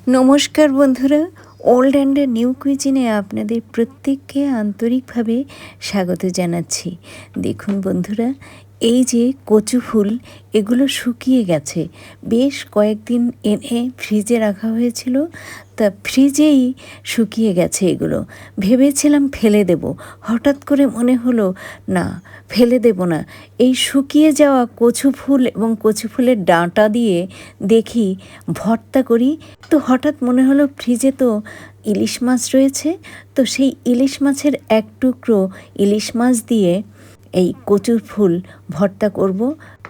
নমস্কার বন্ধুরা, old and new কুইজিনে আপনাদের প্রত্যেককে আন্তরিকভাবে স্বাগত জানাচ্ছি। দেখুন বন্ধুরা, এই যে কচু ফুল, এগুলো শুকিয়ে গেছে। বেশ কয়েকদিন এনে ফ্রিজে রাখা হয়েছিল, তা ফ্রিজেই শুকিয়ে গেছে এগুলো। ভেবেছিলাম ফেলে দেব, হঠাৎ করে মনে হলো না, ফেলে দেব না। এই শুকিয়ে যাওয়া কচু ফুল এবং কচু ফুলের ডাঁটা দিয়ে দেখি ভর্তা করি। তো হঠাৎ মনে হলো ফ্রিজে তো ইলিশ মাছ রয়েছে, তো সেই ইলিশ মাছের এক টুকরো ইলিশ মাছ দিয়ে এই কচুর ফুল ভর্তা করব।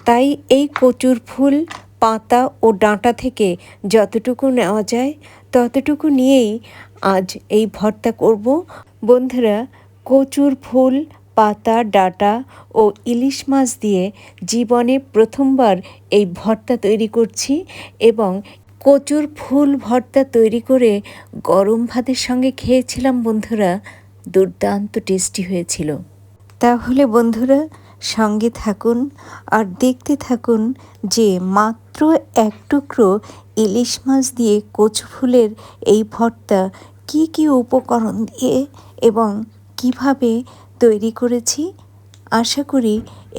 তাই এই কচুর ফুল পাতা ও ডাঁটা থেকে যতটুকু নেওয়া যায় ততটুকু নিয়েই আজ এই ভর্তা করব। বন্ধুরা, কচুর ফুল, পাতা, ডাঁটা ও ইলিশ মাছ দিয়ে জীবনে প্রথমবার এই ভর্তা তৈরি করছি এবং কচুর ফুল ভর্তা তৈরি করে গরম ভাতের সঙ্গে খেয়েছিলাম বন্ধুরা, দুর্দান্ত টেস্টি হয়েছিল। তাহলে বন্ধুরা, সঙ্গে থাকুন আর দেখতে থাকুন যে মাত্র এক টুকরো ইলিশ মাছ দিয়ে কচু ফুলের এই ভর্তা কি কি উপকরণ দিয়ে এবং কিভাবে তৈরি করেছি। আশা করি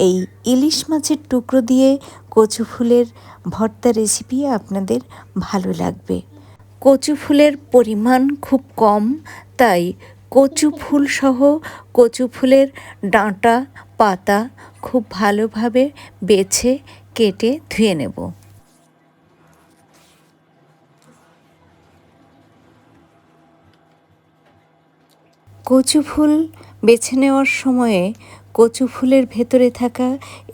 এই ইলিশ মাছের টুকরো দিয়ে কচু ফুলের ভর্তা রেসিপি আপনাদের ভালো লাগবে। কচু ফুলের পরিমাণ খুব কম, তাই কচু ফুল সহ কচু ফুলের ডাঁটা, পাতা খুব ভালোভাবে বেছে কেটে ধুয়ে নেব। কচু ফুল বেছে নেওয়ার সময়ে কচু ফুলের ভেতরে থাকা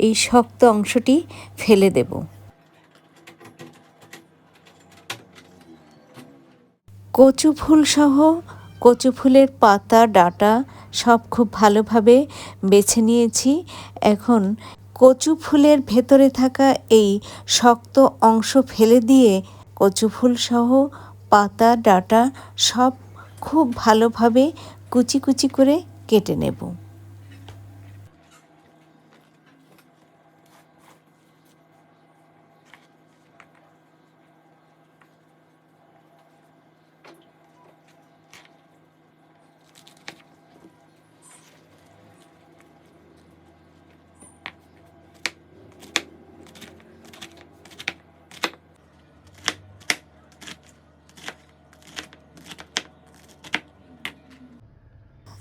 এই শক্ত অংশটি ফেলে দেব। কচু ফুল সহ কচু ফুলের পাতা, ডাঁটা সব খুব ভালোভাবে বেছে নিয়েছি। এখন কচু ফুলের ভেতরে থাকা এই শক্ত অংশ ফেলে দিয়ে কচু ফুল সহ পাতা, ডাঁটা সব খুব ভালোভাবে কুচি কুচি করে কেটে নেব।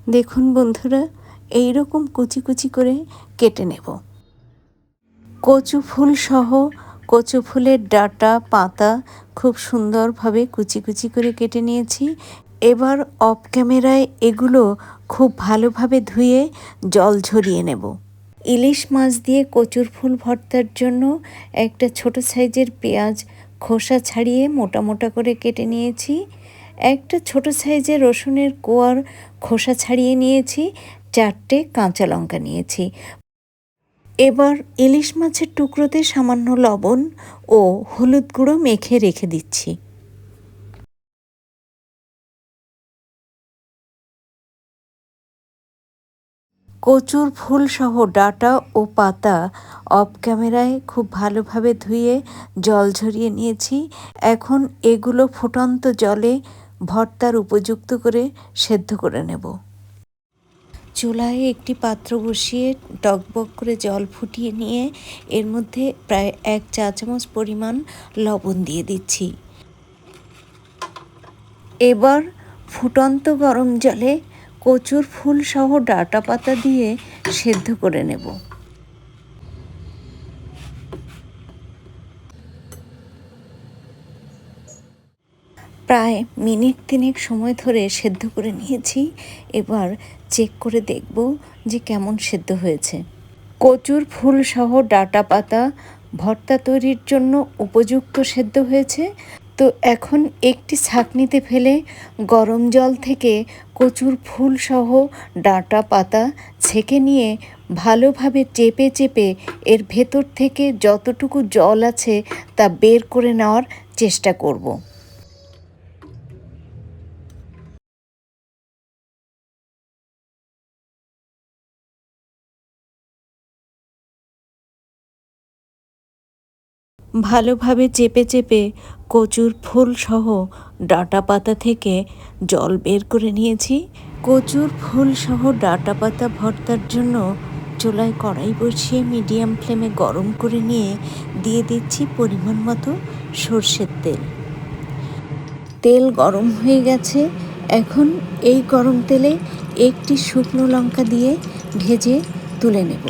দেখুন বন্ধুরা, এই রকম কুচি কুচি করে কেটে নেব। কচু ফুল সহ কচু ফুলের ডাঁটা, পাতা খুব সুন্দরভাবে কুচি কুচি করে কেটে নিয়েছি। এবার অফ ক্যামেরায় এগুলো খুব ভালোভাবে ধুয়ে জল ঝরিয়ে নেব। ইলিশ মাছ দিয়ে কচুর ফুল ভর্তার জন্য একটা ছোট সাইজের পেঁয়াজ খোসা ছাড়িয়ে মোটা মোটা করে কেটে নিয়েছি। একটা ছোট সাইজের রসুনের কোয়ার খোসা ছাড়িয়ে নিয়েছি। 4টে কাঁচা লঙ্কা নিয়েছি। এবার ইলিশ মাছের টুকরোতে সামান্য লবণ ও হলুদ গুঁড়ো মেখে রেখে দিচ্ছি। কচুর ফুল সহ ডাঁটা ও পাতা অফ ক্যামেরায় খুব ভালোভাবে ধুয়ে জল ঝরিয়ে নিয়েছি। এখন এগুলো ফুটন্ত জলে ভর্তার উপযুক্ত করে সেদ্ধ করে নেব। চুলায় একটি পাত্র বসিয়ে টকবক করে জল ফুটিয়ে নিয়ে এর মধ্যে প্রায় 1 চা চামচ পরিমাণ লবণ দিয়ে দিচ্ছি। এবার ফুটন্ত গরম জলে কচুর ফুল সহ ডাঁটা পাতা দিয়ে সেদ্ধ করে নেব। প্রায় মিনিট 3 সময় ধরে সেদ্ধ করে নিয়েছি। এবার চেক করে দেখব যে কেমন সেদ্ধ হয়েছে। কচুর ফুল সহ ডাঁটা পাতা ভর্তা তৈরির জন্য উপযুক্ত সেদ্ধ হয়েছে। তো এখন একটি ছাঁকনিতে ফেলে গরম জল থেকে কচুর ফুল সহ ডাঁটা পাতা ছেঁকে নিয়ে ভালোভাবে চেপে চেপে এর ভেতর থেকে যতটুকু জল আছে তা বের করে নেওয়ার চেষ্টা করব। ভালোভাবে চেপে চেপে কচুর ফুল সহ ডাঁটা পাতা থেকে জল বের করে নিয়েছি। কচুর ফুল সহ ডাঁটা পাতা ভর্তার জন্য চুলায় কড়াই বসিয়ে মিডিয়াম ফ্লেমে গরম করে নিয়ে দিয়ে দিচ্ছি পরিমাণ মতো সর্ষের তেল। তেল গরম হয়ে গেছে। এখন এই গরম তেলে একটি শুকনো লঙ্কা দিয়ে ভেজে তুলে নেব।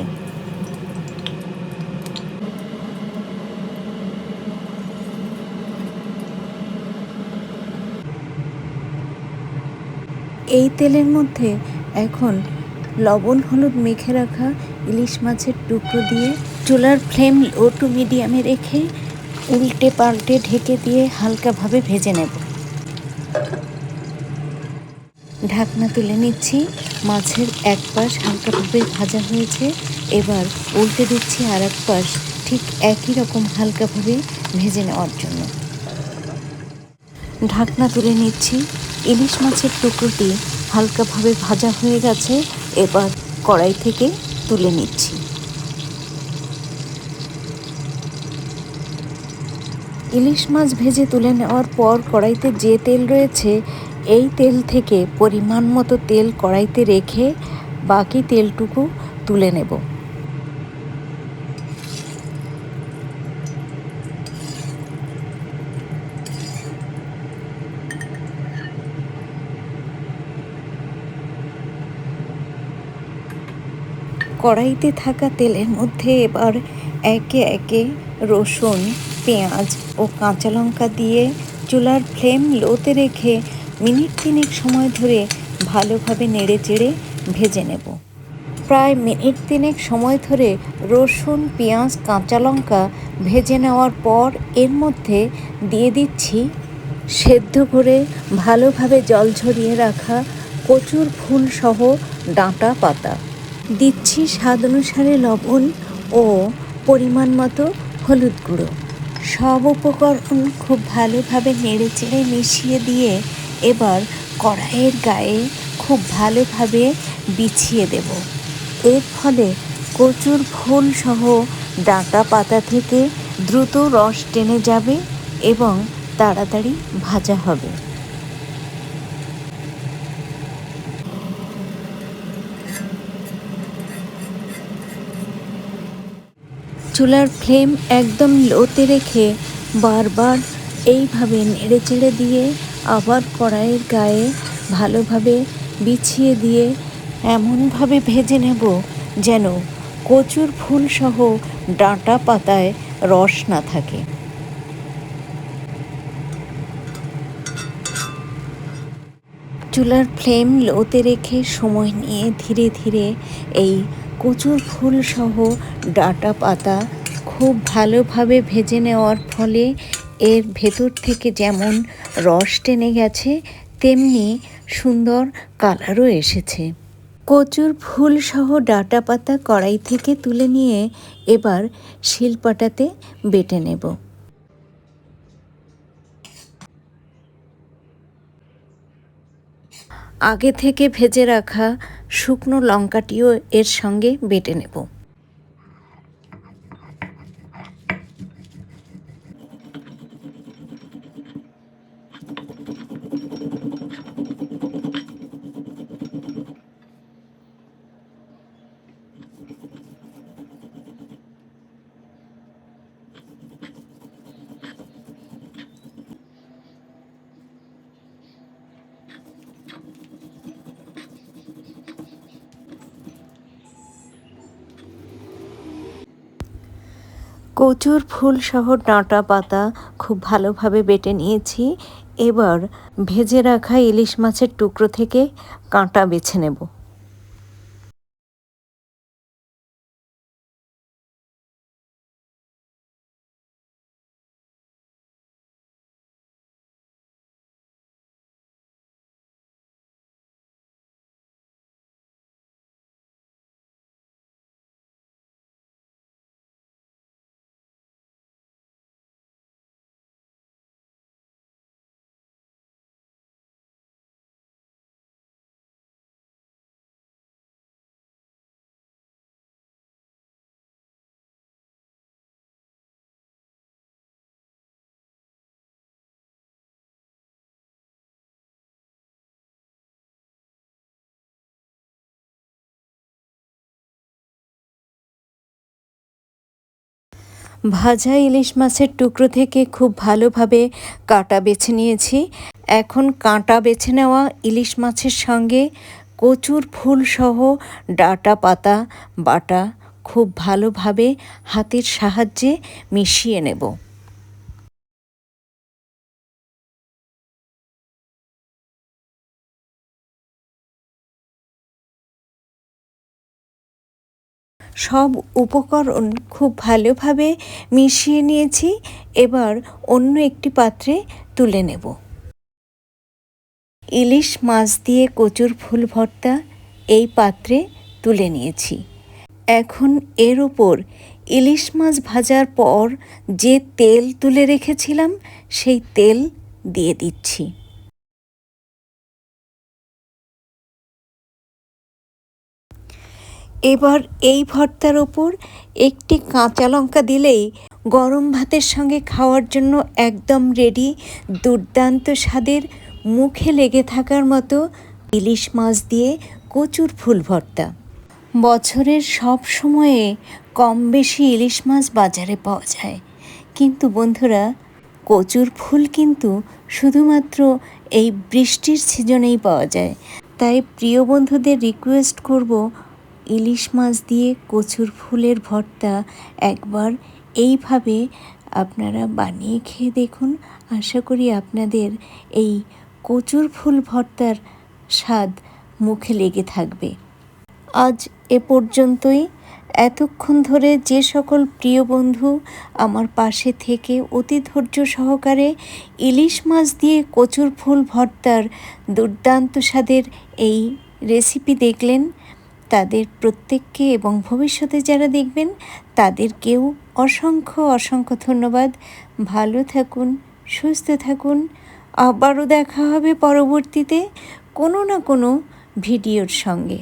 এই তেলের মধ্যে এখন লবণ হলুদ মেখে রাখা ইলিশ মাছের টুকরো দিয়ে চুলার ফ্লেম লো টু মিডিয়ামে রেখে উল্টে পাল্টে ঢেকে দিয়ে হালকাভাবে ভেজে নেব। ঢাকনা তুলে নিচ্ছি। মাছের এক পাশ হালকাভাবে ভাজা হয়েছে, এবার উল্টে দিচ্ছি আর এক পাশ ঠিক একই রকম হালকাভাবে ভেজে নেওয়ার জন্য। ঢাকনা তুলে নিচ্ছি। ইলিশ মাছের টুকরোটি হালকাভাবে ভাজা হয়ে গেছে, এবার কড়াই থেকে তুলে নিচ্ছি। ইলিশ মাছ ভেজে তুলে নেওয়ার পর কড়াইতে যে তেল রয়েছে এই তেল থেকে পরিমাণ মতো তেল কড়াইতে রেখে বাকি তেলটুকু তুলে নেব। কড়াইতে থাকা তেলের মধ্যে এবার একে একে রসুন, পেঁয়াজ ও কাঁচা লঙ্কা দিয়ে চুলার ফ্লেম লোতে রেখে মিনিট তিনেক সময় ধরে ভালোভাবে নেড়ে চেড়ে ভেজে নেব। প্রায় মিনিট তিনেক সময় ধরে রসুন, পেঁয়াজ, কাঁচা লঙ্কা ভেজে নেওয়ার পর এর মধ্যে দিয়ে দিচ্ছি সেদ্ধ করে ভালোভাবে জল ঝরিয়ে রাখা কচুর ফুল সহ ডাঁটা পাতা। দিচ্ছি স্বাদ অনুসারে লবণ ও পরিমাণ মতো হলুদ গুঁড়ো। সব উপকরণ খুব ভালোভাবে নেড়েচেড়ে মিশিয়ে দিয়ে এবার কড়াইয়ের গায়ে খুব ভালোভাবে বিছিয়ে দেব। এর ফলে কচুর ফুল সহ ডাঁটা পাতা থেকে দ্রুত রস টেনে যাবে এবং তাড়াতাড়ি ভাজা হবে। চুলার ফ্লেম একদম লোতে রেখে বারবার এইভাবে নেড়েচেড়ে দিয়ে আবার কড়াইয়ের গায়ে ভালোভাবে বিছিয়ে দিয়ে এমনভাবে ভেজে নেব যেন কচুর ফুল সহ ডাঁটা পাতায় রস না থাকে। চুলার ফ্লেম লোতে রেখে সময় নিয়ে ধীরে ধীরে এই কচুর ফুল সহ ডাঁটা পাতা খুব ভালোভাবে ভেজে নেওয়ার ফলে এর ভেতর থেকে যেমন রস টেনে গেছে তেমনি সুন্দর কালারও এসেছে। কচুর ফুল সহ ডাঁটা পাতা কড়াই থেকে তুলে নিয়ে এবার শিলপাটাতে বেটে নেব। আগে থেকে ভেজে রাখা শুকনো লঙ্কাটিও এর সঙ্গে বেটে নেব। কচুর ফুল সহ ডাঁটা পাতা খুব ভালোভাবে বেটে নিয়েছি। এবার ভেজে রাখা ইলিশ মাছের টুকরো থেকে কাঁটা বেছে নেব। ভাজা ইলিশ মাছের টুকরো থেকে খুব ভালোভাবে কাঁটা বেছে নিয়েছি। এখন কাঁটা বেছে নেওয়া ইলিশ মাছের সঙ্গে কচুর ফুল সহ ডাঁটা পাতা বাটা খুব ভালোভাবে হাতের সাহায্যে মিশিয়ে নেব। সব উপকরণ খুব ভালোভাবে মিশিয়ে নিয়েছি। এবার অন্য একটি পাত্রে তুলে নেব। ইলিশ মাছ দিয়ে কচুর ফুল ভর্তা এই পাত্রে তুলে নিয়েছি। এখন এর ওপর ইলিশ মাছ ভাজার পর যে তেল তুলে রেখেছিলাম সেই তেল দিয়ে দিচ্ছি। এবার এই ভর্তার ওপর একটি কাঁচা লঙ্কা দিলেই গরম ভাতের সঙ্গে খাওয়ার জন্য একদম রেডি দুর্দান্ত স্বাদের মুখে লেগে থাকার মতো ইলিশ মাছ দিয়ে কচুর ফুল ভর্তা। বছরের সব সময়ে কম বেশি ইলিশ মাছ বাজারে পাওয়া যায়, কিন্তু বন্ধুরা কচুর ফুল কিন্তু শুধুমাত্র এই বৃষ্টির সিজনেই পাওয়া যায়। তাই প্রিয় বন্ধুদের রিকোয়েস্ট করব, ইলিশ মাছ দিয়ে কচুর ফুলের ভর্তা একবার এইভাবে আপনারা বানিয়ে খেয়ে দেখুন। আশা করি আপনাদের এই কচুর ফুল ভর্তার স্বাদ মুখে লেগে থাকবে। আজ এ পর্যন্তই। এতক্ষণ ধরে যে সকল প্রিয় বন্ধু আমার পাশে থেকে অতি ধৈর্য সহকারে ইলিশ মাছ দিয়ে কচুর ফুল ভর্তার দুর্দান্ত স্বাদের এই রেসিপি দেখলেন, তাদের প্রত্যেককে এবং ভবিষ্যতে যারা দেখবেন তাদেরকেও অসংখ্য অসংখ্য ধন্যবাদ। ভালো থাকুন, সুস্থ থাকুন। আবারও দেখা হবে পরবর্তীতে কোনো না কোনো ভিডিওর সঙ্গে।